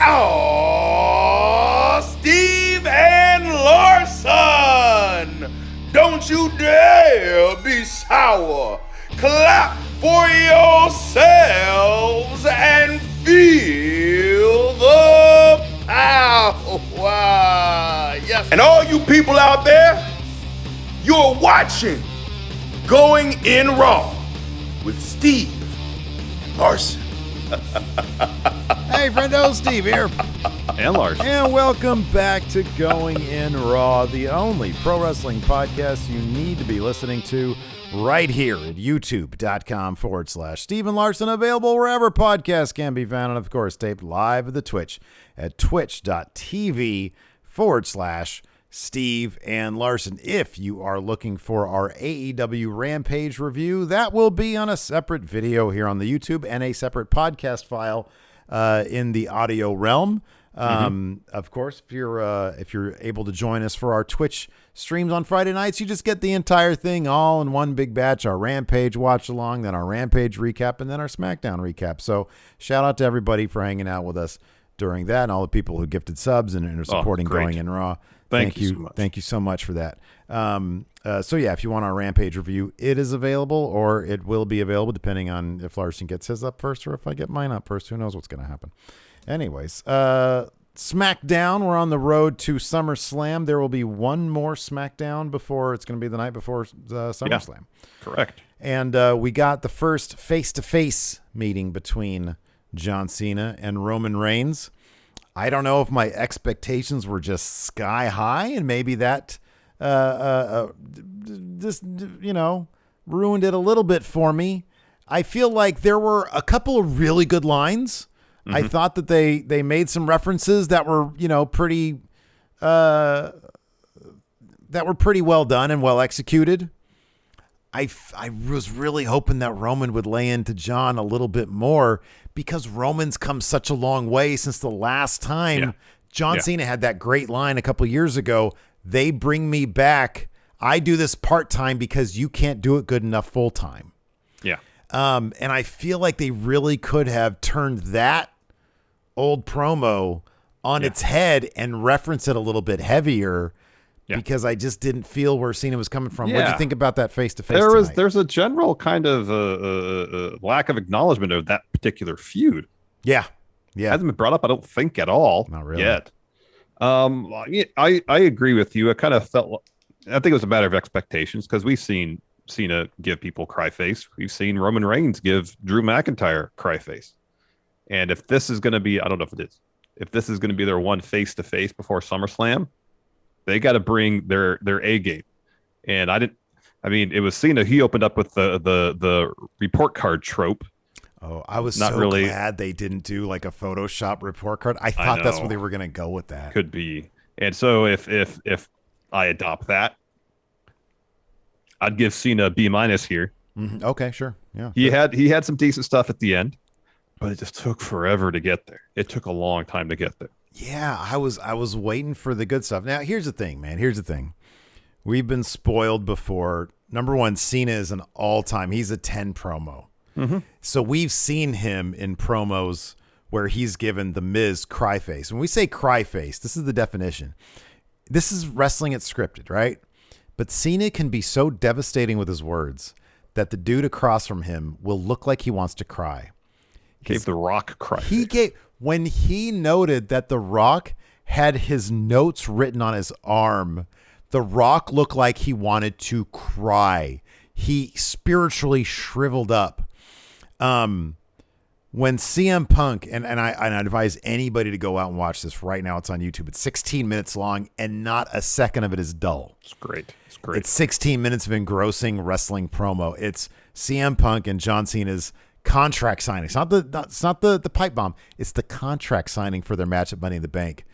Oh, Steve and Larson! Don't you dare be sour. Clap for yourselves and feel the power. Yes. And all you people out there, you're watching Going in Raw with Steve and Larson. Hey, friendo, Steve here. And Larson. And welcome back to Going in Raw, the only pro wrestling podcast you need to be listening to right here at youtube.com/Steve and Larson, available wherever podcasts can be found, and of course taped live at the Twitch at twitch.tv/Steve and Larson. If you are looking for our AEW Rampage review, that will be on a separate video here on the YouTube and a separate podcast file in the audio realm. Of course, if you're able to join us for our Twitch streams on Friday nights, you just get the entire thing all in one big batch. Our Rampage watch along, then our Rampage recap, and then our Smackdown recap. So shout out to everybody for hanging out with us during that, and all the people who gifted subs and are supporting Going in Raw. Thank you so much. Thank you so much for that. So yeah, if you want our Rampage review, it is available, or it will be available depending on if Larson gets his up first or if I get mine up first. Who knows what's going to happen? Anyways, Smackdown, we're on the road to SummerSlam. There will be one more Smackdown before it's going to be the night before SummerSlam. Yeah, correct. And we got the first face-to-face meeting between John Cena and Roman Reigns. I don't know if my expectations were just sky high, and maybe that just ruined it a little bit for me. I feel like there were a couple of really good lines. I thought that they made some references that were pretty well done and well executed. I was really hoping that Roman would lay into John a little bit more, because Roman's come such a long way since the last time John Cena had that great line a couple years ago. They bring me back. I do this part-time because you can't do it good enough full-time. Yeah. And I feel like they really could have turned that old promo on its head and reference it a little bit heavier, because I just didn't feel where Cena was coming from. What did you think about that face-to-face tonight? There's a general kind of lack of acknowledgement of that particular feud. Yeah. Hasn't been brought up, I don't think, at all. Not really. Yet. I agree with you. I kind of felt, I think it was a matter of expectations, because we've seen Cena give people cry face. We've seen Roman Reigns give Drew McIntyre cry face. And if this is going to be, I don't know if it is, if this is going to be their one face-to-face before SummerSlam, they got to bring their A game. And it was Cena. He opened up with the report card trope. Oh, I was glad they didn't do like a Photoshop report card. I thought that's where they were going to go with that. Could be. And so if I adopt that, I'd give Cena a B- here. Mm-hmm. Okay, sure. Yeah. He had some decent stuff at the end, but it just took forever to get there. It took a long time to get there. Yeah, I was waiting for the good stuff. Now, here's the thing, man. Here's the thing. We've been spoiled before. Number one, Cena is an all-time. He's a 10 promo. So we've seen him in promos where he's given the Miz cry face. When we say cry face, this is the definition. This is wrestling it's scripted, right? But Cena can be so devastating with his words that the dude across from him will look like he wants to cry. Gave The Rock cry. When he noted that The Rock had his notes written on his arm, The Rock looked like he wanted to cry. He spiritually shriveled up. When CM Punk, and I advise anybody to go out and watch this right now. It's on YouTube. It's 16 minutes long, and not a second of it is dull. It's great. It's 16 minutes of engrossing wrestling promo. It's CM Punk and John Cena's contract signing. It's not the pipe bomb. It's the contract signing for their match at Money in the Bank.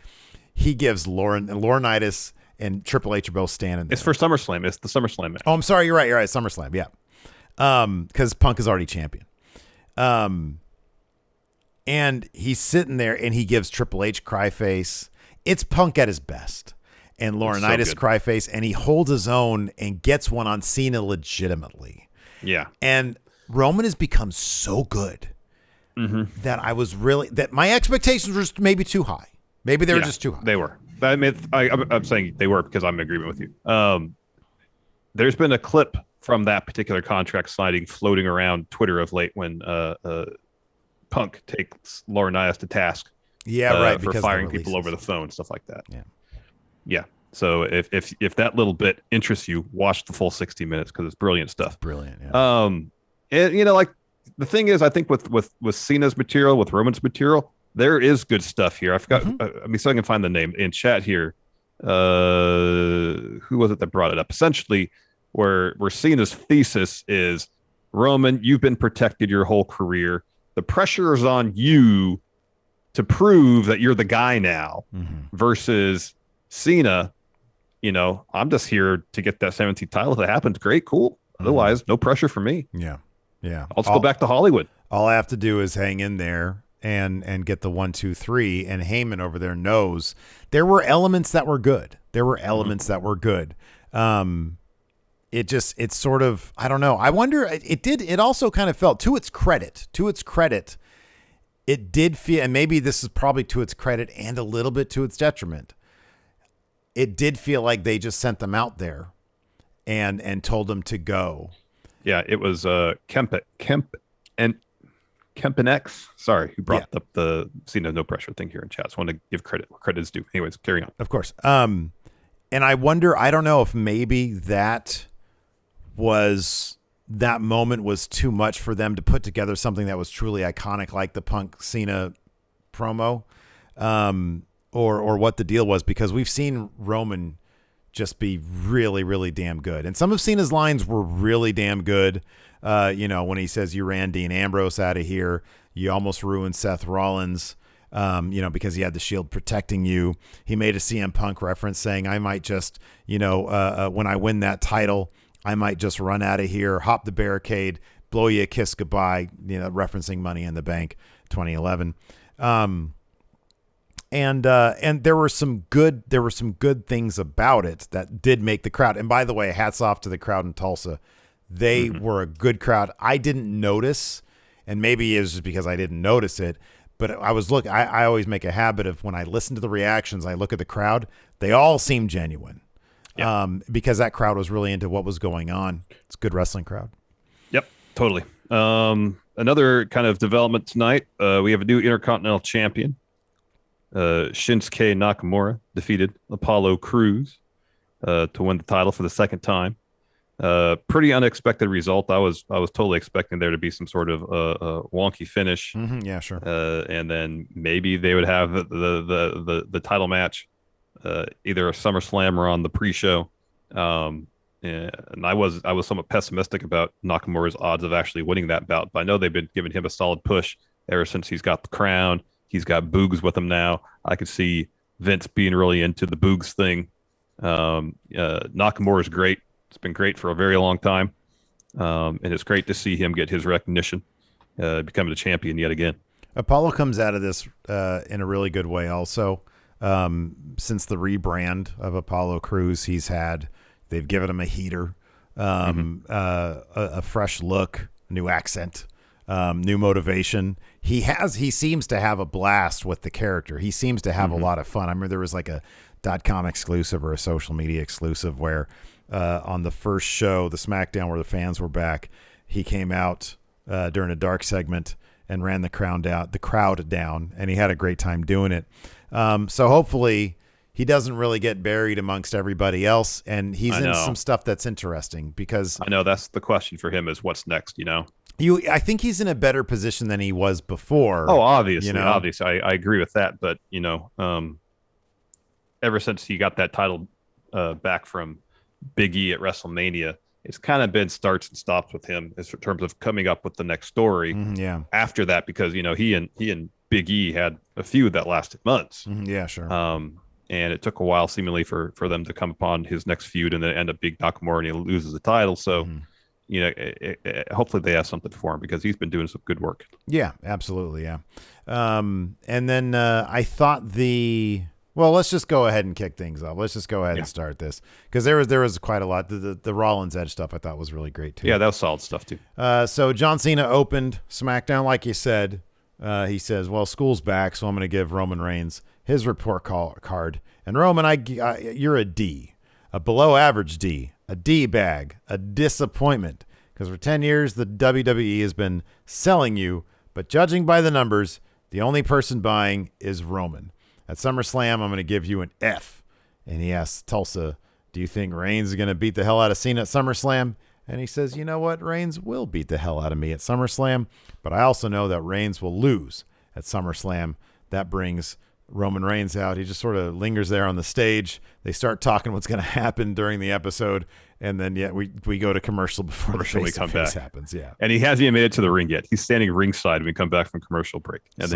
He gives Laurinaitis and Triple H are both standing there. It's for SummerSlam. It's the SummerSlam match. Oh, I'm sorry. You're right. SummerSlam. Yeah. Because Punk is already champion. And he's sitting there and he gives Triple H cry face. It's Punk at his best. And Laurinaitis cry face, and he holds his own and gets one on Cena legitimately. Yeah. And Roman has become so good that I was that my expectations were just maybe too high. Maybe they were just too high. They were. I mean, I'm saying they were because I'm in agreement with you. There's been a clip from that particular contract signing floating around Twitter of late when Punk takes Laurinaitis to task. Yeah, right. For firing people over the phone, stuff like that. Yeah. So if that little bit interests you, watch the full 60 minutes because it's brilliant stuff. Brilliant. Yeah. And like the thing is, I think with Cena's material, with Roman's material, there is good stuff here. I forgot. I mean, so I can find the name in chat here. Who was it that brought it up? Essentially, where Cena's thesis is, Roman, you've been protected your whole career. The pressure is on you to prove that you're the guy now, versus Cena. I'm just here to get that 17th title. If it happens, great, cool. Otherwise, no pressure for me. Yeah. I'll just go back to Hollywood. All I have to do is hang in there and get the 1, 2, 3. And Heyman over there knows there were elements that were good. It's sort of, I don't know. I wonder, it also kind of felt, to its credit, it did feel, and maybe this is probably to its credit and a little bit to its detriment, it did feel like they just sent them out there and told them to go. Yeah, it was Kemp and X. Sorry, who brought up the Cena no pressure thing here in chat. Just want to give credit where credit is due. Anyways, carry on. Of course. And I wonder, I don't know if maybe that moment was too much for them to put together something that was truly iconic, like the Punk Cena promo, or what the deal was, because we've seen Roman just be really, really damn good. And some of Cena's lines were really damn good. When he says, you ran Dean Ambrose out of here, you almost ruined Seth Rollins, because he had the Shield protecting you. He made a CM Punk reference saying, I might just, when I win that title, I might just run out of here, hop the barricade, blow you a kiss goodbye, referencing Money in the Bank 2011. And there were some good things about it that did make the crowd. And by the way, hats off to the crowd in Tulsa. They were a good crowd. I didn't notice, and maybe it was just because I didn't notice it, but I was looking. I always make a habit of, when I listen to the reactions, I look at the crowd. They all seem genuine, because that crowd was really into what was going on. It's a good wrestling crowd. Yep, totally. Another kind of development tonight. We have a new Intercontinental Champion. Shinsuke Nakamura defeated Apollo Crews to win the title for the second time. Pretty unexpected result. I was totally expecting there to be some sort of wonky finish. Yeah, sure. And then maybe they would have the title match, either a SummerSlam or on the pre-show. And I was somewhat pessimistic about Nakamura's odds of actually winning that bout, but I know they've been giving him a solid push ever since he's got the crown. He's got Boogs with him now. I could see Vince being really into the Boogs thing. Nakamura is great. It's been great for a very long time. And it's great to see him get his recognition, becoming a champion yet again. Apollo comes out of this in a really good way also. Since the rebrand of Apollo Crews, they've given him a heater, a fresh look, new accent, new motivation. He seems to have a blast with the character. He seems to have a lot of fun. I remember there was like a .com exclusive or a social media exclusive where on the first show, the Smackdown, where the fans were back, he came out during a dark segment and ran the crowd down, and he had a great time doing it. So hopefully he doesn't really get buried amongst everybody else, and he's in some stuff that's interesting, because I know that's the question for him is what's next, I think he's in a better position than he was before. Oh, obviously. I agree with that. But, ever since he got that title back from Big E at WrestleMania, it's kind of been starts and stops with him in terms of coming up with the next story after that, because, he and Big E had a feud that lasted months. Yeah, sure. And it took a while seemingly for them to come upon his next feud and then end up being Nakamura and he loses the title. So, hopefully they have something for him, because he's been doing some good work. Yeah, absolutely. Yeah. And then I thought let's just go ahead and kick things off. Let's just go ahead and start this, because there was quite a lot. The Rollins Edge stuff I thought was really great too. Yeah, that was solid stuff too. So John Cena opened SmackDown, like you said, He says, well, school's back, so I'm going to give Roman Reigns his report card. And Roman, you're a D, a below average D, a D bag, a disappointment. Because for 10 years, the WWE has been selling you, but judging by the numbers, the only person buying is Roman. At SummerSlam, I'm going to give you an F. And he asks Tulsa, do you think Reigns is going to beat the hell out of Cena at SummerSlam? And he says, you know what? Reigns will beat the hell out of me at SummerSlam, but I also know that Reigns will lose at SummerSlam. That brings Roman Reigns out. He just sort of lingers there on the stage. They start talking what's going to happen during the episode, and then we go to commercial before the face-to-face happens. Yeah, and he hasn't even made it to the ring yet. He's standing ringside when we come back from commercial break. And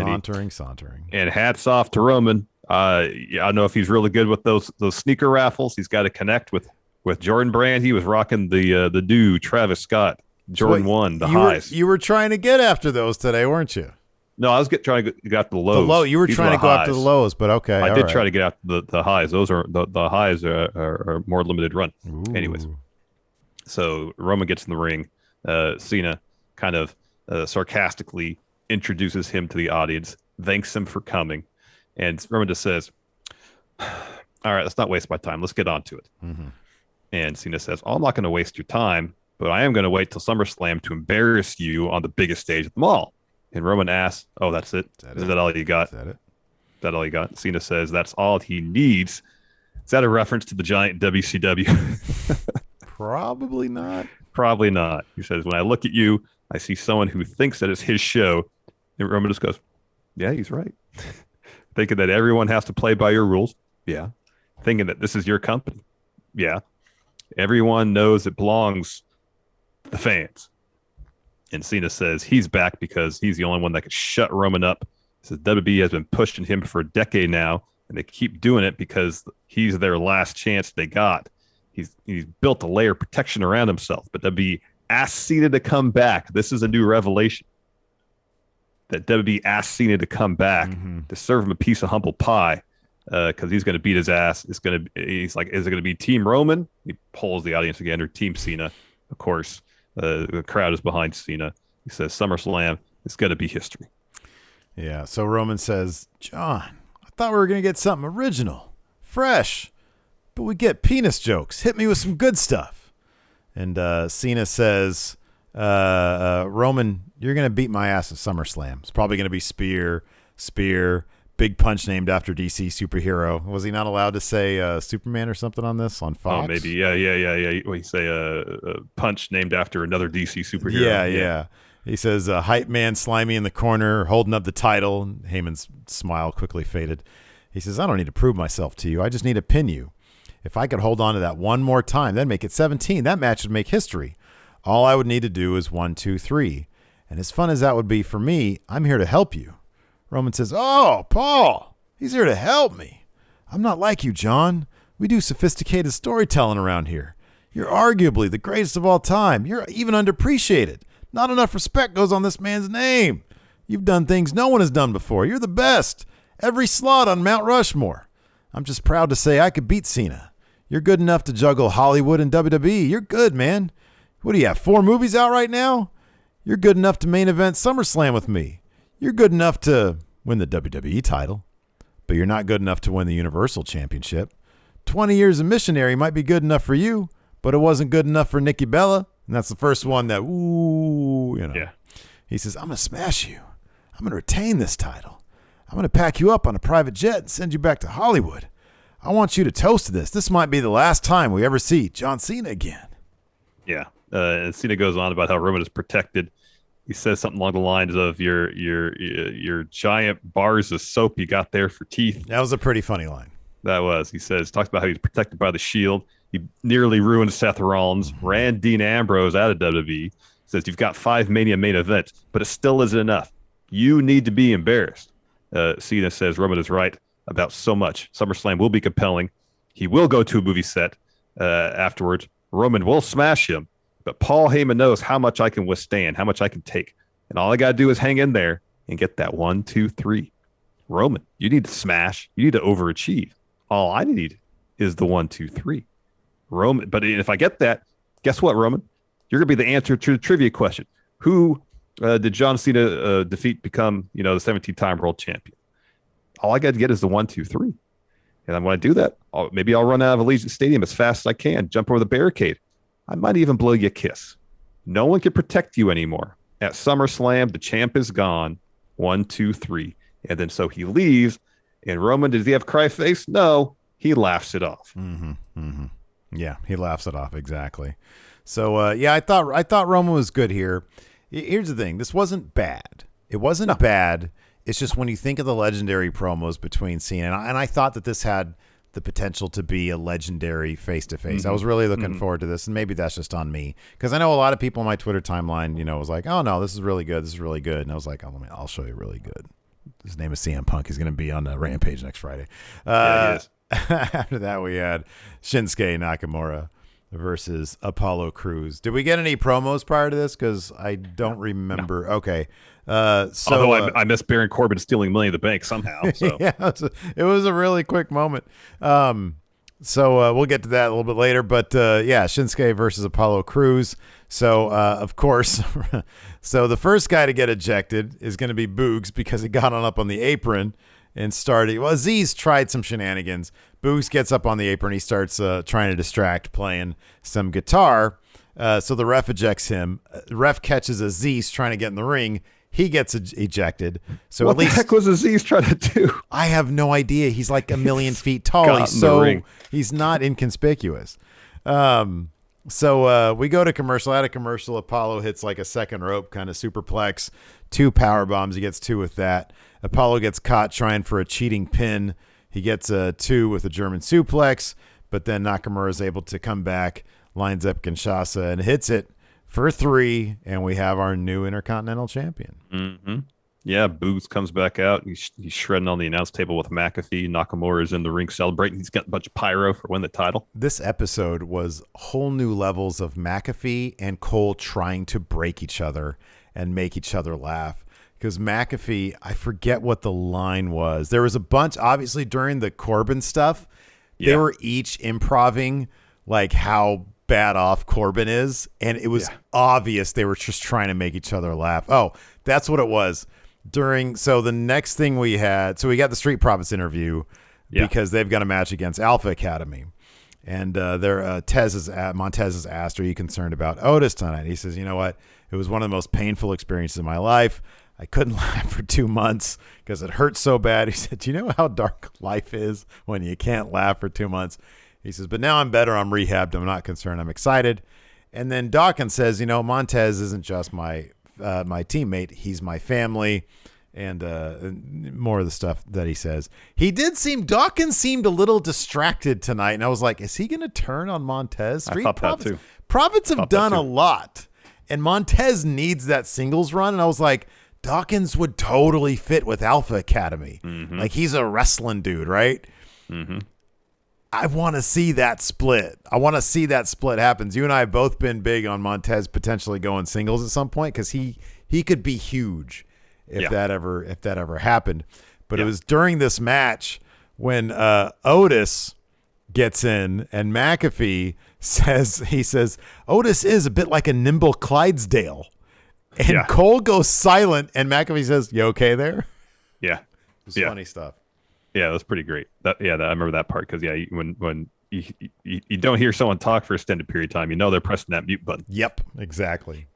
sauntering. And hats off to Roman. I don't know if he's really good with those sneaker raffles. He's got to connect with Jordan Brand. He was rocking the new Travis Scott Jordan 1, the highs. You were trying to get after those today, weren't you? No, I was trying to get after the lows. You were trying to go after the lows, but okay. I did try to get after the highs. Those are the highs are more limited run. Ooh. Anyways, so Roman gets in the ring. Cena kind of sarcastically introduces him to the audience, thanks him for coming, and Roman just says, "All right, let's not waste my time. Let's get on to it." Mm-hmm. And Cena says, "Oh, I'm not going to waste your time, but I am going to wait till SummerSlam to embarrass you on the biggest stage of them all." And Roman asks, "Oh, that's it? Is that all you got? Is that all you got?" Cena says, "That's all he needs." Is that a reference to the giant WCW? Probably not. Probably not. He says, "When I look at you, I see someone who thinks that it's his show." And Roman just goes, "Yeah, he's right." Thinking that everyone has to play by your rules. Yeah. Thinking that this is your company. Yeah. Everyone knows it belongs to the fans. And Cena says he's back because he's the only one that can shut Roman up. He says WWE has been pushing him for a decade now, and they keep doing it because he's their last chance they got. He's built a layer of protection around himself, but WWE asked Cena to come back. This is a new revelation. That WWE asked Cena to come back to serve him a piece of humble pie because he's going to beat his ass. He's like, is it going to be Team Roman? He polls the audience again, or Team Cena, of course. The crowd is behind Cena. He says SummerSlam is going to be history. Yeah, so Roman says, John, I thought we were going to get something original, fresh, but we get penis jokes. Hit me with some good stuff. And Cena says, Roman, you're going to beat my ass at SummerSlam. It's probably going to be spear, big punch named after DC superhero. Was he not allowed to say Superman or something on this on Fox? Oh, maybe. Yeah. What you say, punch named after another DC superhero. Yeah. He says, hype man slimy in the corner, holding up the title. Heyman's smile quickly faded. He says, I don't need to prove myself to you. I just need to pin you. If I could hold on to that one more time, then make it 17. That match would make history. All I would need to do is 1, 2, 3. And as fun as that would be for me, I'm here to help you. Roman says, oh, Paul, he's here to help me. I'm not like you, John. We do sophisticated storytelling around here. You're arguably the greatest of all time. You're even underappreciated. Not enough respect goes on this man's name. You've done things no one has done before. You're the best. Every slot on Mount Rushmore. I'm just proud to say I could beat Cena. You're good enough to juggle Hollywood and WWE. You're good, man. What do you have, 4 movies out right now? You're good enough to main event SummerSlam with me. You're good enough to win the WWE title, but you're not good enough to win the Universal Championship. 20 years of missionary might be good enough for you, but it wasn't good enough for Nikki Bella, and that's the first one that, Yeah. He says, I'm going to smash you. I'm going to retain this title. I'm going to pack you up on a private jet and send you back to Hollywood. I want you to toast to this. This might be the last time we ever see John Cena again. Yeah. And Cena goes on about how Roman is protected. He says something along the lines of your giant bars of soap you got there for teeth. That was a pretty funny line. That was. He talks about how he's protected by the Shield. He nearly ruined Seth Rollins, ran Dean Ambrose out of WWE. Says you've got 5 Mania main events, but it still isn't enough. You need to be embarrassed. Cena says Roman is right about so much. SummerSlam will be compelling. He will go to a movie set afterwards. Roman will smash him, but Paul Heyman knows how much I can withstand, how much I can take. And all I got to do is hang in there and get that 1, 2, 3. Roman, you need to smash. You need to overachieve. All I need is the 1, 2, 3. Roman, but if I get that, guess what, Roman? You're going to be the answer to the trivia question. Who Did John Cena become the 17-time world champion? All I got to get is the 1, 2, 3. And when I do that, maybe I'll run out of Allegiant Stadium as fast as I can, jump over the barricade. I might even blow you a kiss. No one can protect you anymore. At SummerSlam, the champ is gone. 1, 2, 3. And then so he leaves. And Roman, does he have cry face? No. He laughs it off. Mm-hmm. Mm-hmm. Yeah, he laughs it off. Exactly. So, I thought Roman was good here. Here's the thing. This wasn't bad. It wasn't bad. It's just when you think of the legendary promos between Cena, and I thought that this had the potential to be a legendary face-to-face. Mm-hmm. I was really looking forward to this, and maybe that's just on me. Because I know a lot of people on my Twitter timeline, was like, oh, no, this is really good. This is really good. And I was like, I'll show you really good. His name is CM Punk. He's going to be on Rampage next Friday. Yeah, he is. After that, we had Shinsuke Nakamura versus Apollo Crews. Did we get any promos prior to this? Because I don't remember. No. Okay. Although I missed Baron Corbin stealing Money in the Bank somehow. So. Yeah, it was a really quick moment. So we'll get to that a little bit later. But Shinsuke versus Apollo Crews. So, of course, so the first guy to get ejected is going to be Boogs because he got up on the apron and started. Well, Aziz tried some shenanigans. Boogs gets up on the apron. He starts trying to distract, playing some guitar. So the ref ejects him. The ref catches Aziz trying to get in the ring. He gets ejected. So what at least the heck was Aziz trying to do? I have no idea. He's like a million feet tall. He's not inconspicuous. So we go to commercial. At a commercial, Apollo hits like a second rope kind of superplex, 2 power bombs. He gets 2 with that. Apollo gets caught trying for a cheating pin. He gets a 2 with a German suplex, but then Nakamura is able to come back, lines up Kinshasa and hits it for 3, and we have our new Intercontinental Champion. Mm-hmm. Yeah, Boogs comes back out. He's shredding on the announce table with McAfee. Nakamura is in the ring celebrating. He's got a bunch of pyro for winning the title. This episode was whole new levels of McAfee and Cole trying to break each other and make each other laugh. Because McAfee, I forget what the line was. There was a bunch, obviously, during the Corbin stuff. Yeah. They were each improving like how bad off Corbin is, and it was obvious they were just trying to make each other laugh. Oh, that's what it was. So the next thing we had, so we got the Street Profits interview because they've got a match against Alpha Academy, and Montez is asked, "Are you concerned about Otis tonight?" He says, "You know what? It was one of the most painful experiences of my life. I couldn't laugh for 2 months because it hurt so bad." He said, "Do you know how dark life is when you can't laugh for 2 months?" He says, "But now I'm better. I'm rehabbed. I'm not concerned. I'm excited." And then Dawkins says, "Montez isn't just my teammate. He's my family." And more of the stuff that he says. Dawkins seemed a little distracted tonight. And I was like, is he going to turn on Montez? I thought that too. Profits have done a lot. And Montez needs that singles run. And I was like, Dawkins would totally fit with Alpha Academy. Mm-hmm. Like, he's a wrestling dude, right? Mm-hmm. I want to see that split. I want to see that split happens. You and I have both been big on Montez potentially going singles at some point because he could be huge if that ever happened. But it was during this match when Otis gets in and McAfee says Otis is a bit like a nimble Clydesdale. And Cole goes silent and McAfee says, "You okay there?" Yeah. It's funny stuff. Yeah, that was pretty great. I remember that part because when you don't hear someone talk for an extended period of time, they're pressing that mute button. Yep, exactly.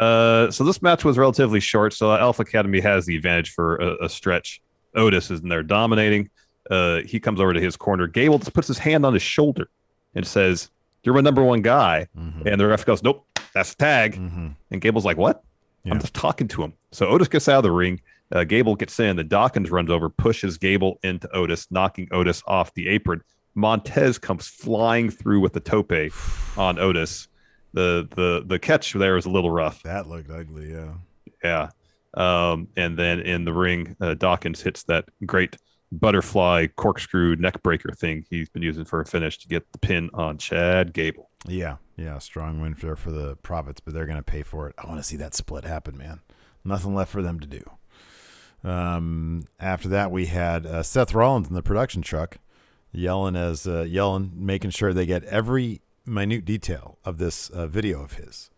So this match was relatively short, so Alpha Academy has the advantage for a stretch. Otis is in there dominating. He comes over to his corner. Gable just puts his hand on his shoulder and says, "You're my number one guy." Mm-hmm. And the ref goes, "Nope, that's a tag." Mm-hmm. And Gable's like, "What?" Yeah. I'm just talking to him. So Otis gets out of the ring. Gable gets in. The Dawkins runs over, pushes Gable into Otis, knocking Otis off the apron. Montez comes flying through with the tope on Otis. The catch there was a little rough. That looked ugly, yeah. Yeah. And then in the ring, Dawkins hits that great butterfly corkscrew neck breaker thing he's been using for a finish to get the pin on Chad Gable. Yeah. Strong win for the Profits, but they're going to pay for it. I want to see that split happen, man. Nothing left for them to do. After that, we had Seth Rollins in the production truck yelling, making sure they get every minute detail of this video of his.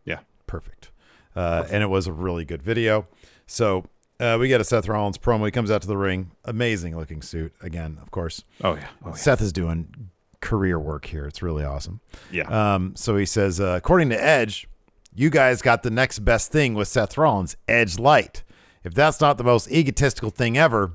Yeah. Perfect. And it was a really good video. So we get a Seth Rollins promo. He comes out to the ring. Amazing looking suit. Again, of course. Oh, yeah. Seth is doing career work here. It's really awesome. Yeah. So he says, according to Edge, you guys got the next best thing with Seth Rollins, Edge Light. If that's not the most egotistical thing ever,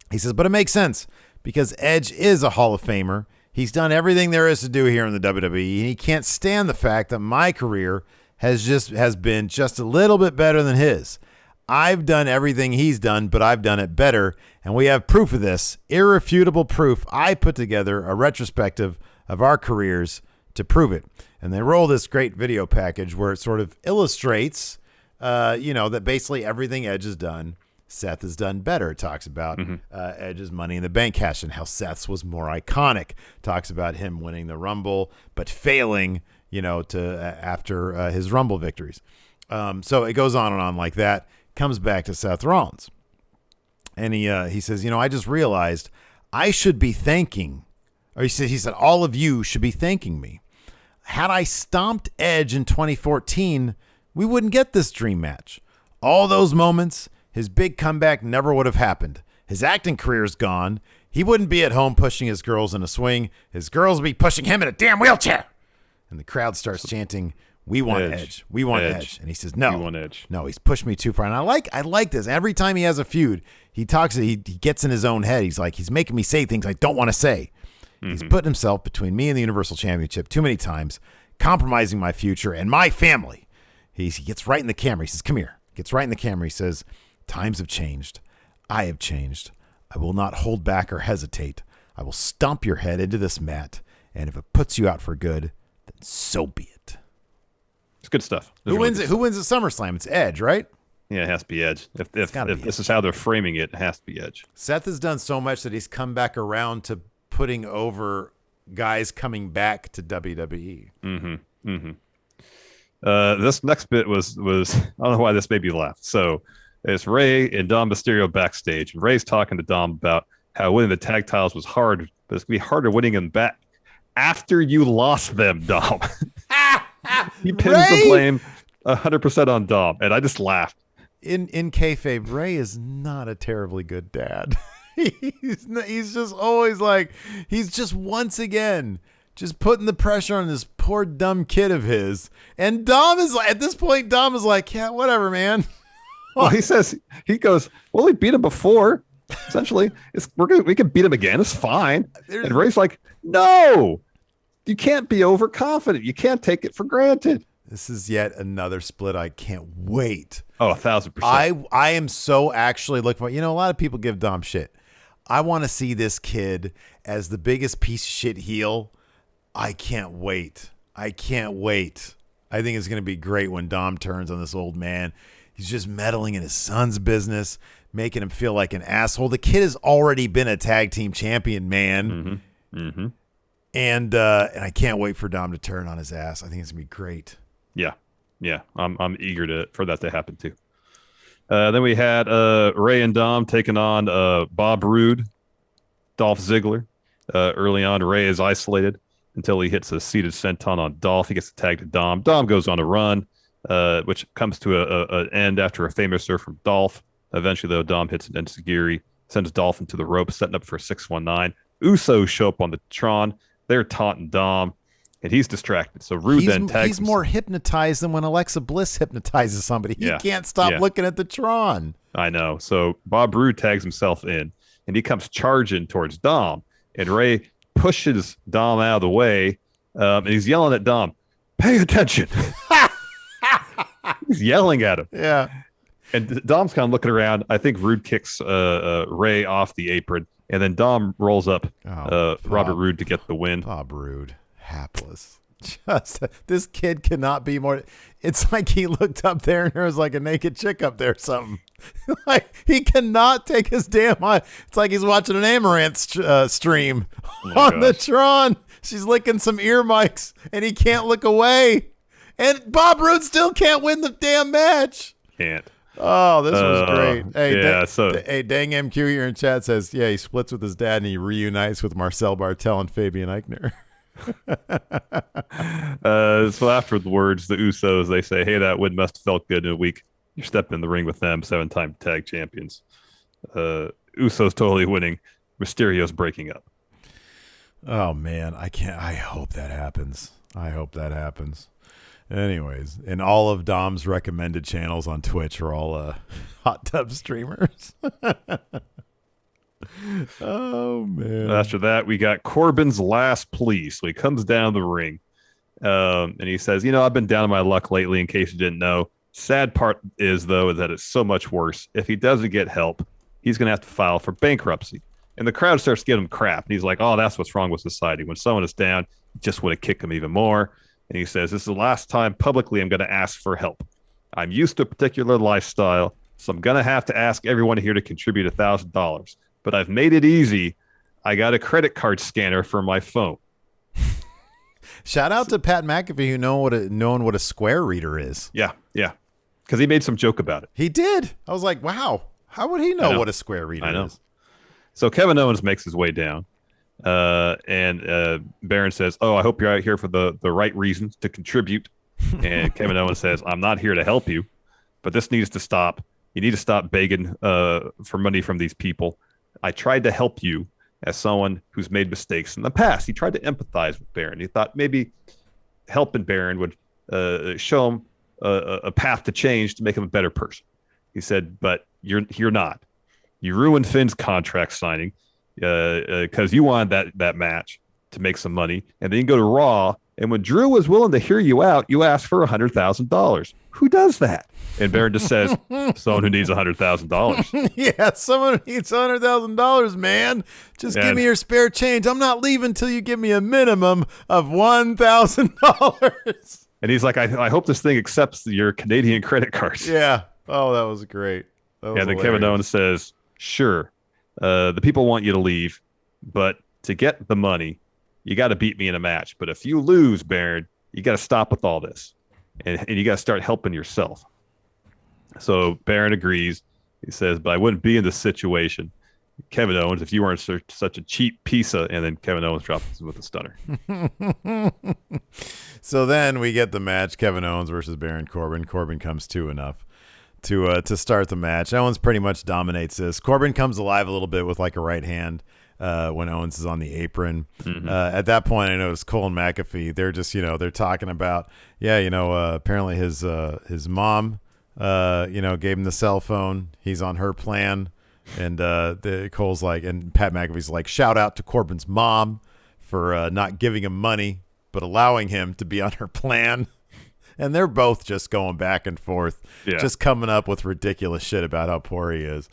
he says, but it makes sense because Edge is a Hall of Famer. He's done everything there is to do here in the WWE, and he can't stand the fact that my career has been just a little bit better than his. I've done everything he's done, but I've done it better, and we have proof of this, irrefutable proof. I put together a retrospective of our careers to prove it, and they roll this great video package where it sort of illustrates, that basically everything Edge has done, Seth has done better. It talks about Edge's Money in the Bank cash and how Seth's was more iconic. Talks about him winning the Rumble, but failing, after his Rumble victories. So it goes on and on like that. Comes back to Seth Rollins. And he says, I just realized I should be thanking, or he said, all of you should be thanking me. Had I stomped Edge in 2014, we wouldn't get this dream match. All those moments, his big comeback never would have happened. His acting career is gone. He wouldn't be at home pushing his girls in a swing. His girls would be pushing him in a damn wheelchair. And the crowd starts chanting, we want Edge. We want Edge. And he says, no. We want Edge. No, he's pushed me too far. And I like this. Every time he has a feud, he gets in his own head. He's making me say things I don't want to say. Mm-hmm. He's put himself between me and the Universal Championship too many times, compromising my future and my family. He gets right in the camera. He says, come here. Gets right in the camera. He says, times have changed. I have changed. I will not hold back or hesitate. I will stomp your head into this mat. And if it puts you out for good, then so be it. It's good stuff. Who wins it? Who wins at SummerSlam? It's Edge, right? Yeah, it has to be Edge. If this is how they're framing it, it has to be Edge. Seth has done so much that he's come back around to putting over guys coming back to WWE. Mm-hmm. Mm-hmm. This next bit was I don't know why this made me laugh. So it's Rey and Dom Mysterio backstage, and Rey's talking to Dom about how winning the tag titles was hard, but it's gonna be harder winning them back after you lost them, Dom. He pins the blame 100% on Dom, and I just laughed. In kayfabe, Rey is not a terribly good dad. He's just always he's just once again just putting the pressure on this poor dumb kid of his. And Dom is at this point, Dom is like, yeah, whatever, man. Well, he goes, well, we beat him before. Essentially, we can beat him again. It's fine. And Rey's like, no. You can't be overconfident. You can't take it for granted. This is yet another split. I can't wait. Oh, 1,000%. I am so actually looking for, a lot of people give Dom shit. I want to see this kid as the biggest piece of shit heel. I can't wait. I think it's going to be great when Dom turns on this old man. He's just meddling in his son's business, making him feel like an asshole. The kid has already been a tag team champion, man. Mm-hmm. Mm-hmm. And I can't wait for Dom to turn on his ass. I think it's gonna be great. Yeah. I'm eager for that to happen too. Then we had Rey and Dom taking on Bob Roode, Dolph Ziggler. Early on, Rey is isolated until he hits a seated senton on Dolph. He gets tagged to Dom. Dom goes on a run, which comes to an end after a famous serve from Dolph. Eventually, though, Dom hits an enziguri, sends Dolph into the rope, setting up for a 619. Usos show up on the Tron. They're taunting Dom, and he's distracted. So Roode then tags He's more hypnotized than when Alexa Bliss hypnotizes somebody. He can't stop looking at the Tron. I know. So Bob Roode tags himself in, and he comes charging towards Dom. And Rey pushes Dom out of the way, and he's yelling at Dom, pay attention. He's yelling at him. Yeah. And Dom's kind of looking around. I think Roode kicks Rey off the apron. And then Dom rolls up Robert Roode to get the win. Bob Roode, hapless. Just this kid cannot be more. It's like he looked up there and there was like a naked chick up there or something. He cannot take his damn eye. It's like he's watching an Amaranth stream on the Tron. She's licking some ear mics and he can't look away. And Bob Roode still can't win the damn match. Can't. Oh, this was great. Hey, yeah, Dang MQ here in chat says, yeah, he splits with his dad and he reunites with Marcel Bartel and Fabian Eichner. So afterwards, the Usos, they say, hey, that win must have felt good in a week. You're stepping in the ring with them, 7-time tag champions. Usos totally winning. Mysterios breaking up. Oh, man. I hope that happens. Anyways, and all of Dom's recommended channels on Twitch are all hot tub streamers. Oh, man. After that, we got Corbin's last plea. So he comes down the ring and he says, I've been down on my luck lately, in case you didn't know. Sad part is, though, that it's so much worse. If he doesn't get help, he's going to have to file for bankruptcy. And the crowd starts giving him crap. And he's like, oh, that's what's wrong with society. When someone is down, you just want to kick them even more. And he says, this is the last time publicly I'm going to ask for help. I'm used to a particular lifestyle, so I'm going to have to ask everyone here to contribute $1,000. But I've made it easy. I got a credit card scanner for my phone. Shout out to Pat McAfee, who knowing what a square reader is. Yeah. Because he made some joke about it. He did. I was like, wow, how would he know what a square reader is? So Kevin Owens makes his way down. And Baron says, oh, I hope you're out here for the right reasons to contribute. And Kevin Owens says, I'm not here to help you, but this needs to stop. You need to stop begging for money from these people. I tried to help you as someone who's made mistakes in the past. He tried to empathize with Baron. He thought maybe helping Baron would show him a path to change to make him a better person. He said, but you're not. You ruined Finn's contract signing because you wanted that match to make some money, and then you go to Raw, and when Drew was willing to hear you out, you asked for $100,000. Who does that? And Baron just says, someone who needs $100,000. Yeah, someone who needs $100,000, man. Just give me your spare change. I'm not leaving till you give me a minimum of $1,000. And he's like, I hope this thing accepts your Canadian credit cards. Yeah. Oh, that was great. And then Kevin Owens says, sure, the people want you to leave, but to get the money, you got to beat me in a match. But if you lose, Baron, you got to stop with all this. And you got to start helping yourself. So Baron agrees. He says, but I wouldn't be in this situation, Kevin Owens, if you weren't such a cheap piece of... And then Kevin Owens drops him with a stunner. So then we get the match, Kevin Owens versus Baron Corbin. Corbin comes to enough to start the match. Owens pretty much dominates this. Corbin comes alive a little bit with like a right hand when Owens is on the apron. Mm-hmm. At that point, I noticed Cole and McAfee, they're just, they're talking about, apparently his mom, gave him the cell phone. He's on her plan. And Cole's like, and Pat McAfee's like, shout out to Corbin's mom for not giving him money, but allowing him to be on her plan. And they're both just going back and forth, just coming up with ridiculous shit about how poor he is.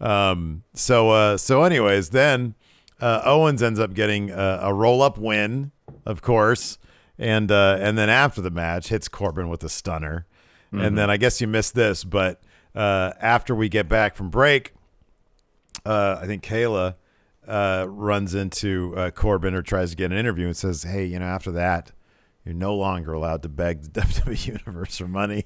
So anyways, then Owens ends up getting a roll-up win, of course, and then after the match hits Corbin with a stunner. Mm-hmm. And then I guess you missed this, but after we get back from break, I think Kayla runs into Corbin or tries to get an interview and says, hey, after that, you're no longer allowed to beg the WWE Universe for money.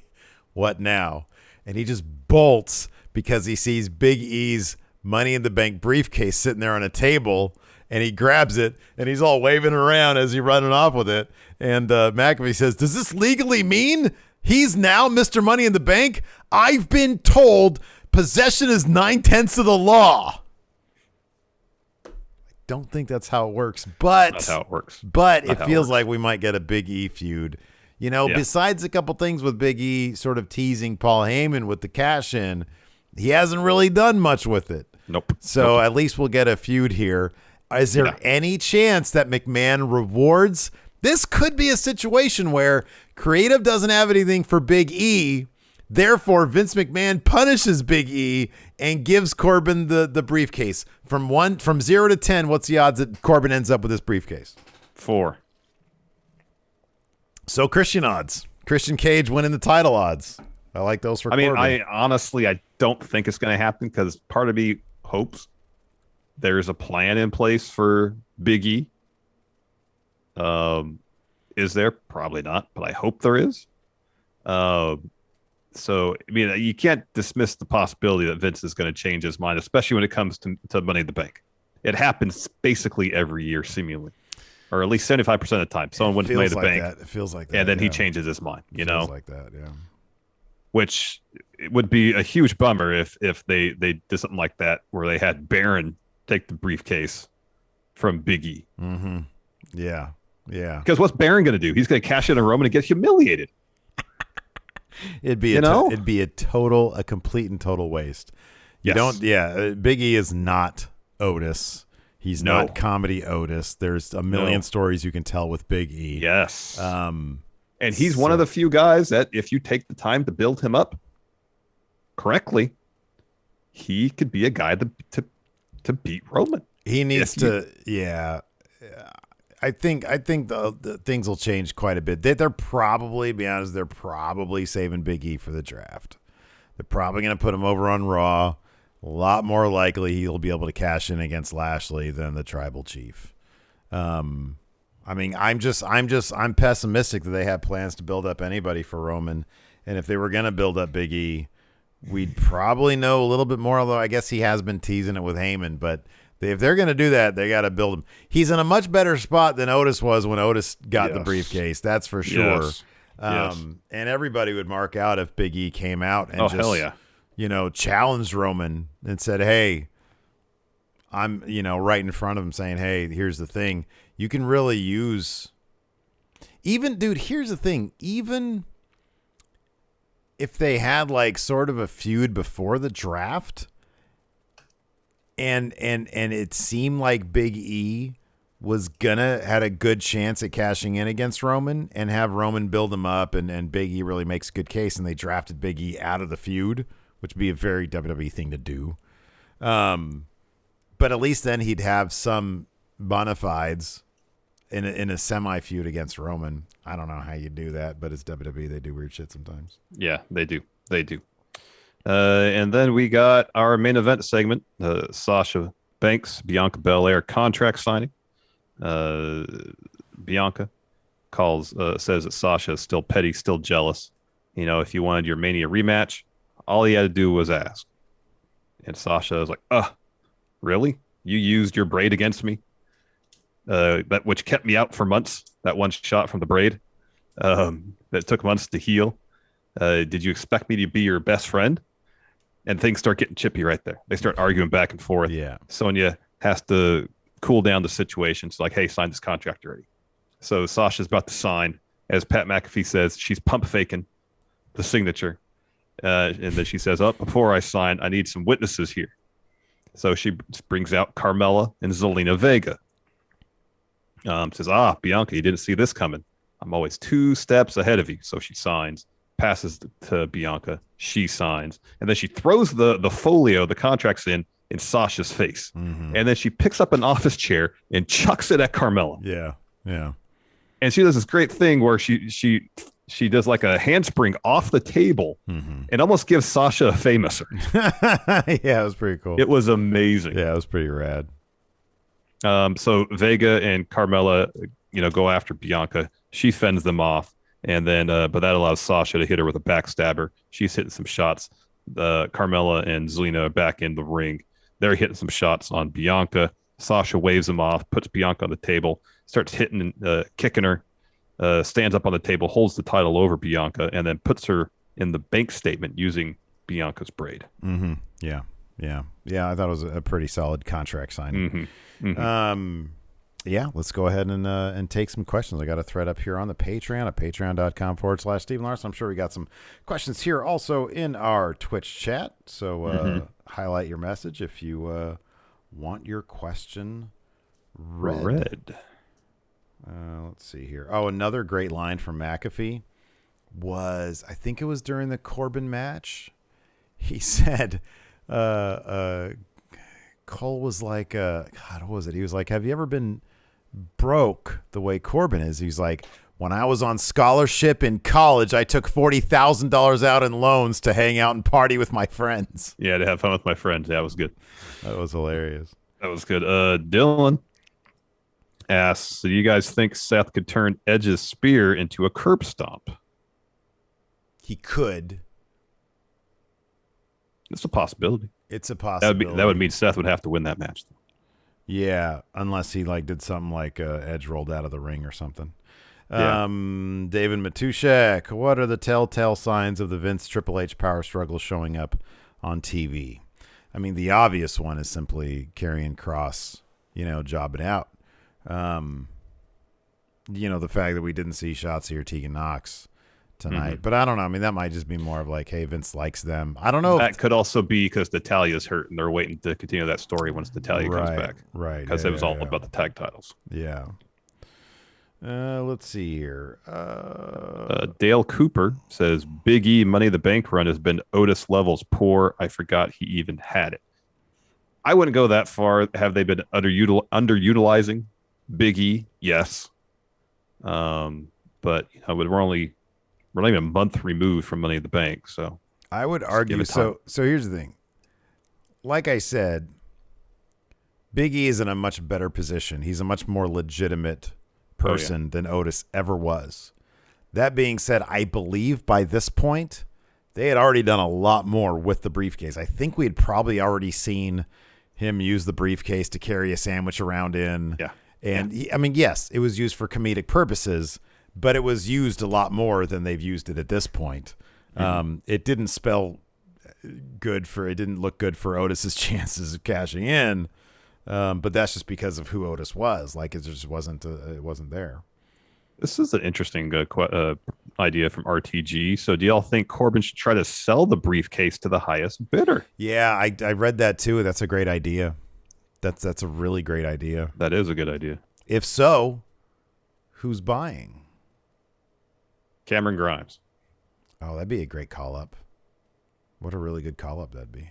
What now? And he just bolts because he sees Big E's Money in the Bank briefcase sitting there on a table, and he grabs it, and he's all waving around as he's running off with it. And McAfee says, does this legally mean he's now Mr. Money in the Bank? I've been told possession is 9/10 of the law. Don't think that's how it works, but that's how it works. But it feels like we might get a Big E feud. Besides a couple things with Big E sort of teasing Paul Heyman with the cash in, he hasn't really done much with it. Nope. So at least we'll get a feud here. Is there any chance that McMahon rewards? This could be a situation where creative doesn't have anything for Big E. Therefore, Vince McMahon punishes Big E and gives Corbin the briefcase. From 0 to 10, what's the odds that Corbin ends up with this briefcase? 4. So Christian odds. Christian Cage winning the title odds. I like those for Corbin. I honestly don't think it's going to happen because part of me hopes there's a plan in place for Big E. Is there? Probably not, but I hope there is. So, you can't dismiss the possibility that Vince is going to change his mind, especially when it comes to Money in the Bank. It happens basically every year, seemingly. or at least 75% of the time. Someone wins Money in the Bank. It feels like that. And then he changes his mind, you know? Feels like that, yeah. Which it would be a huge bummer if they did something like that where they had Baron take the briefcase from Big E. Mm-hmm. Yeah. Yeah. Because what's Baron going to do? He's going to cash in on Roman and get humiliated. It'd be a complete and total waste. Big E is not Otis. He's not comedy Otis. There's a million stories you can tell with Big E. Yes. And he's one of the few guys that if you take the time to build him up correctly, he could be a guy to beat Roman. He needs to, I think the things will change quite a bit. They're probably, be honest, they're probably saving Big E for the draft. They're probably going to put him over on Raw. A lot more likely he'll be able to cash in against Lashley than the Tribal Chief. I mean, I'm pessimistic that they have plans to build up anybody for Roman. And if they were going to build up Big E, we'd probably know a little bit more, although I guess he has been teasing it with Heyman. But if they're going to do that, they got to build him. He's in a much better spot than Otis was when Otis got the briefcase. That's for sure. Yes. And everybody would mark out if Big E came out and challenged Roman and said, hey, I'm, right in front of him saying, hey, here's the thing. You can really use here's the thing. Even if they had like sort of a feud before the draft and it seemed like Big E was had a good chance at cashing in against Roman and have Roman build him up and Big E really makes a good case and they drafted Big E out of the feud, which would be a very WWE thing to do. But at least then he'd have some bona fides in a semi feud against Roman. I don't know how you do that, but it's WWE. They do weird shit sometimes. Yeah, they do. And then we got our main event segment, Sasha Banks, Bianca Belair contract signing. Bianca says that Sasha is still petty, still jealous. If you wanted your Mania rematch, all he had to do was ask. And Sasha was like, really? You used your braid against me? Which kept me out for months, that one shot from the braid that took months to heal. Did you expect me to be your best friend? And things start getting chippy right there. They start arguing back and forth. Yeah. Sonya has to cool down the situation. It's like, hey, sign this contract already. So Sasha's about to sign. As Pat McAfee says, she's pump faking the signature. And then she says, before I sign, I need some witnesses here. So she brings out Carmella and Zelina Vega. Says, Bianca, you didn't see this coming. I'm always 2 steps ahead of you. So she signs, passes to Bianca. She signs. And then she throws the folio, the contracts in Sasha's face. Mm-hmm. And then she picks up an office chair and chucks it at Carmella. Yeah, yeah. And she does this great thing where she does like a handspring off the table and almost gives Sasha a famouser. Yeah, it was pretty cool. It was amazing. Yeah, it was pretty rad. So Vega and Carmella, go after Bianca. She fends them off, and then but that allows Sasha to hit her with a backstabber. She's hitting some shots. Carmella and Zelina are back in the ring. They're hitting some shots on Bianca. Sasha waves them off, puts Bianca on the table, starts hitting, kicking her, stands up on the table, holds the title over Bianca, and then puts her in the bank statement using Bianca's braid. Mm-hmm. Yeah. I thought it was a pretty solid contract signing. Let's go ahead and take some questions. I got a thread up here on the Patreon at patreon.com/Stephen Larson. I'm sure we got some questions here also in our Twitch chat. So highlight your message if you want your question read. Let's see here. Another great line from McAfee was, I think it was during the Corbin match. He said, Cole was like, God, what was it? He was like, have you ever been broke the way Corbin is? He's like, when I was on scholarship in college, I took $40,000 out in loans to hang out and party with my friends. Yeah, to have fun with my friends. That was good. That was hilarious. That was good. Dylan asks, do you guys think Seth could turn Edge's spear into a curb stomp? He could. It's a possibility. It's a possibility. That would mean Seth would have to win that match. Yeah, unless he like did something like Edge rolled out of the ring or something. Yeah. David Matushek, what are the telltale signs of the Vince Triple H power struggle showing up on TV? I mean, the obvious one is simply Karrion Kross, jobbing out. The fact that we didn't see Shotzi or Tegan Nox tonight. But I don't know. I mean, that might just be more of like, hey, Vince likes them. I don't know. That could also be because Natalia's hurt and they're waiting to continue that story once Natalya comes back. Right. Because it was all about the tag titles. Yeah. Let's see here. Dale Cooper says Big E Money in the Bank run has been Otis levels poor. I forgot he even had it. I wouldn't go that far. Have they been underutilizing Big E? Yes. But we're not even a month removed from Money in the Bank, so I would argue. So here's the thing. Like I said, Big E is in a much better position. He's a much more legitimate person than Otis ever was. That being said, I believe by this point they had already done a lot more with the briefcase. I think we had probably already seen him use the briefcase to carry a sandwich around in. Yeah. And yes, it was used for comedic purposes, but it was used a lot more than they've used it at this point. It didn't look good for Otis's chances of cashing in. But that's just because of who Otis was. Like, it just wasn't there. This is an interesting idea from RTG. So do y'all think Corbin should try to sell the briefcase to the highest bidder? Yeah, I read that too. That's a great idea. That's a really great idea. That is a good idea. If so, who's buying? Cameron Grimes. Oh, that'd be a great call-up. What a really good call-up that'd be.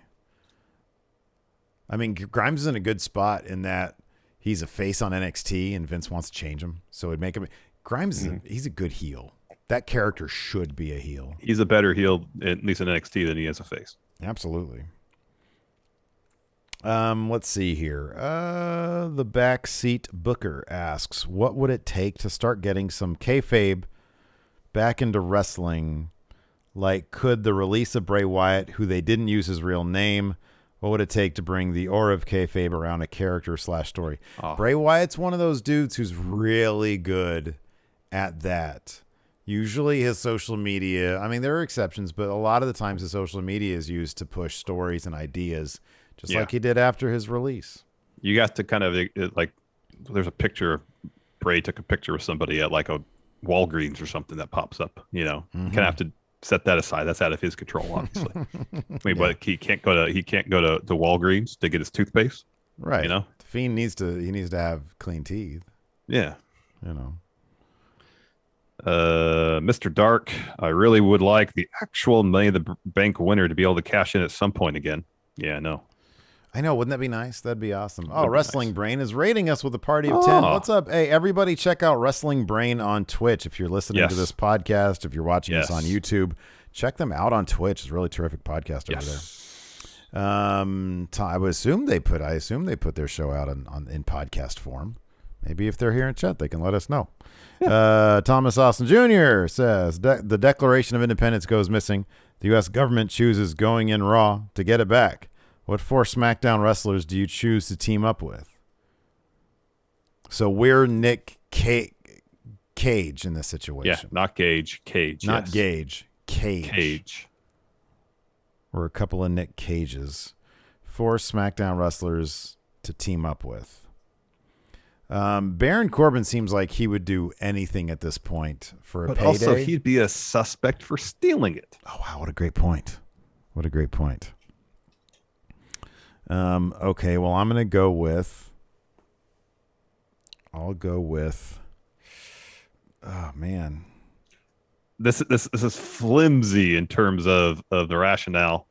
I mean, Grimes is in a good spot in that he's a face on NXT and Vince wants to change him. So it'd make him... Grimes, he's a good heel. That character should be a heel. He's a better heel, at least in NXT, than he is a face. Absolutely. Let's see here. The backseat Booker asks, what would it take to start getting some kayfabe back into wrestling? Like, could the release of Bray Wyatt, who they didn't use his real name... What would it take to bring the aura of kayfabe around a character/story? Bray Wyatt's one of those dudes who's really good at that. Usually his social media, I mean, there are exceptions, but a lot of the times his social media is used to push stories and ideas, just like he did after his release. You got to kind of, like, there's a picture, Bray took a picture with somebody at like a Walgreens or something that pops up, You kind of have to set that aside. That's out of his control, obviously. But he can't go to Walgreens to get his toothpaste, right? The Fiend needs to have clean teeth. Yeah, Mr. Dark, I really would like the actual Money in the Bank winner to be able to cash in at some point again. Yeah, no. I know. Wouldn't that be nice? That'd be awesome. Oh, Wrestling Brain is rating us with a party of 10. What's up? Hey, everybody check out Wrestling Brain on Twitch. If you're listening to this podcast, if you're watching this on YouTube, check them out on Twitch. It's a really terrific podcast over there. I assume they put their show out in podcast form. Maybe if they're here in chat, they can let us know. Thomas Austin Jr. says, the Declaration of Independence goes missing. The U.S. government chooses going in Raw to get it back. What 4 SmackDown wrestlers do you choose to team up with? So we're Nick Cage in this situation. Yeah, not Gage. Cage. Not Gage. Cage. We're a couple of Nick Cages. 4 SmackDown wrestlers to team up with. Baron Corbin seems like he would do anything at this point for a payday. But also, he'd be a suspect for stealing it. Oh, wow. What a great point. Okay, well, I'll go with, oh man. This is flimsy in terms of the rationale.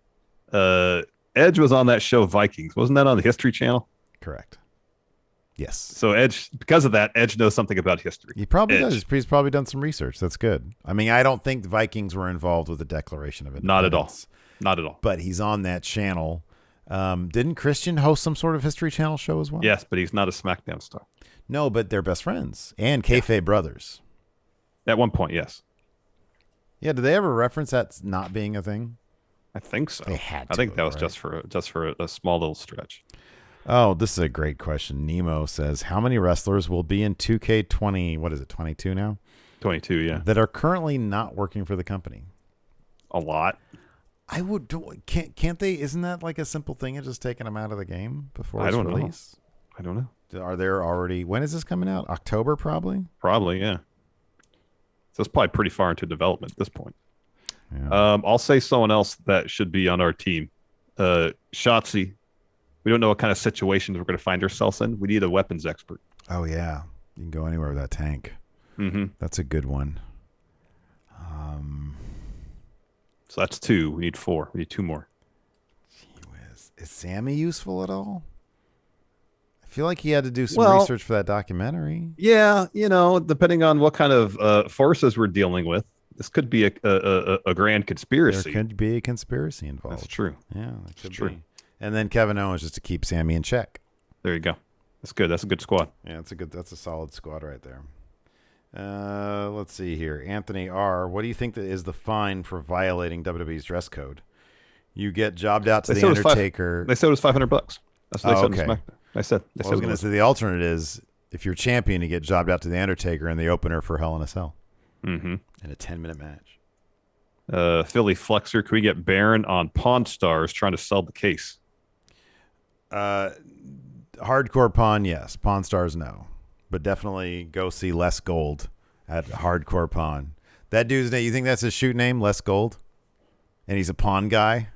Edge was on that show Vikings. Wasn't that on the History Channel? Correct. Yes. So Edge, because of that, Edge knows something about history. He probably does. He's probably done some research. That's good. I mean, I don't think the Vikings were involved with the Declaration of Independence. Not at all. But he's on that channel. Didn't Christian host some sort of History Channel show as well? Yes, but he's not a SmackDown star. No, but they're best friends and kayfabe brothers. At one point, yes. Yeah, did they ever reference that not being a thing? I think so. They had to. I think that was just for a small little stretch. Oh, this is a great question. Nemo says, how many wrestlers will be in 2K20, what is it, 22 now? 22, yeah. That are currently not working for the company? A lot. I would can't they? Isn't that like a simple thing of just taking them out of the game before its release? I don't know. Are there already? When is this coming out? October, probably. Probably, yeah. So it's probably pretty far into development at this point. Yeah. I'll say someone else that should be on our team. Shotzi. We don't know what kind of situations we're going to find ourselves in. We need a weapons expert. Oh yeah, you can go anywhere with that tank. Mm-hmm. That's a good one. So that's 2. We need 4. We need 2 more. Gee whiz. Is Sammy useful at all? I feel like he had to do some research for that documentary. Yeah, depending on what kind of forces we're dealing with, this could be a grand conspiracy. There could be a conspiracy involved. That's true. Yeah, that could true. be. And then Kevin Owens just to keep Sammy in check. There you go. That's good. That's a good squad. Yeah, that's a solid squad right there. Let's see here. Anthony R. What do you think that is the fine for violating WWE's dress code? You get jobbed out to the Undertaker. They said it was $500. That's what they said. Okay. On SmackDown. I said. I was going to say the alternate is if you're champion, you get jobbed out to the Undertaker in the opener for Hell in a Cell. Mm-hmm. In a 10-minute match. Philly Flexer. Can we get Baron on Pawn Stars trying to sell the case? Hardcore Pawn, yes. Pawn Stars, no. But definitely go see Les Gold at Hardcore Pawn. That dude's name, you think that's his shoot name, Les Gold? And he's a pawn guy?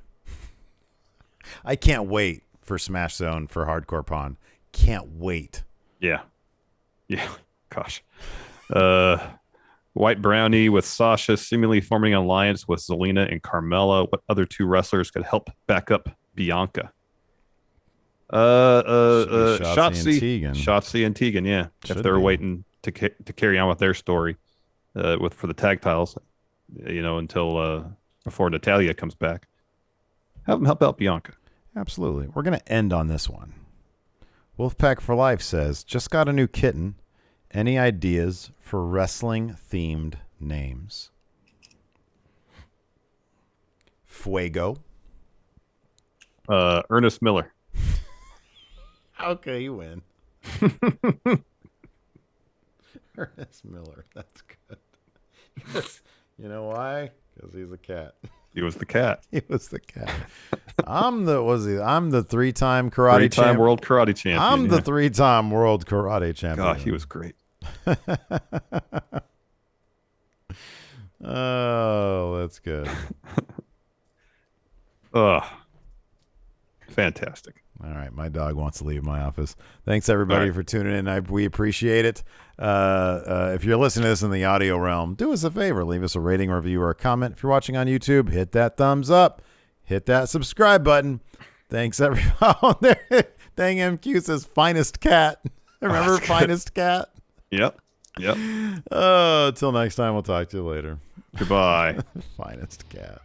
I can't wait for Smash Zone for Hardcore Pawn. Can't wait. Yeah. Gosh. White Brownie with Sasha seemingly forming an alliance with Zelina and Carmella. What other 2 wrestlers could help back up Bianca? Shotzi and Tegan, yeah. If they're waiting to carry on with their story for the tag titles, until before Natalya comes back. Have them help out Bianca. Absolutely. We're going to end on this one. Wolfpack for Life says, just got a new kitten. Any ideas for wrestling-themed names? Fuego. Ernest Miller. Okay, you win. Ernest Miller. That's good. You know why? Because he's a cat. He was the cat. He was the cat. I'm the 3-time karate champion. 3-time world karate champion. I'm the 3-time world karate champion. God, he was great. Oh, that's good. Fantastic. All right, my dog wants to leave my office. Thanks everybody for tuning in. We appreciate it. If you're listening to this in the audio realm, do us a favor, leave us a rating, review, or a comment. If you're watching on YouTube, hit that thumbs up, hit that subscribe button. Thanks everyone. Dang, MQ says finest cat. Remember finest cat? Yep. Till next time, we'll talk to you later. Goodbye. Finest cat.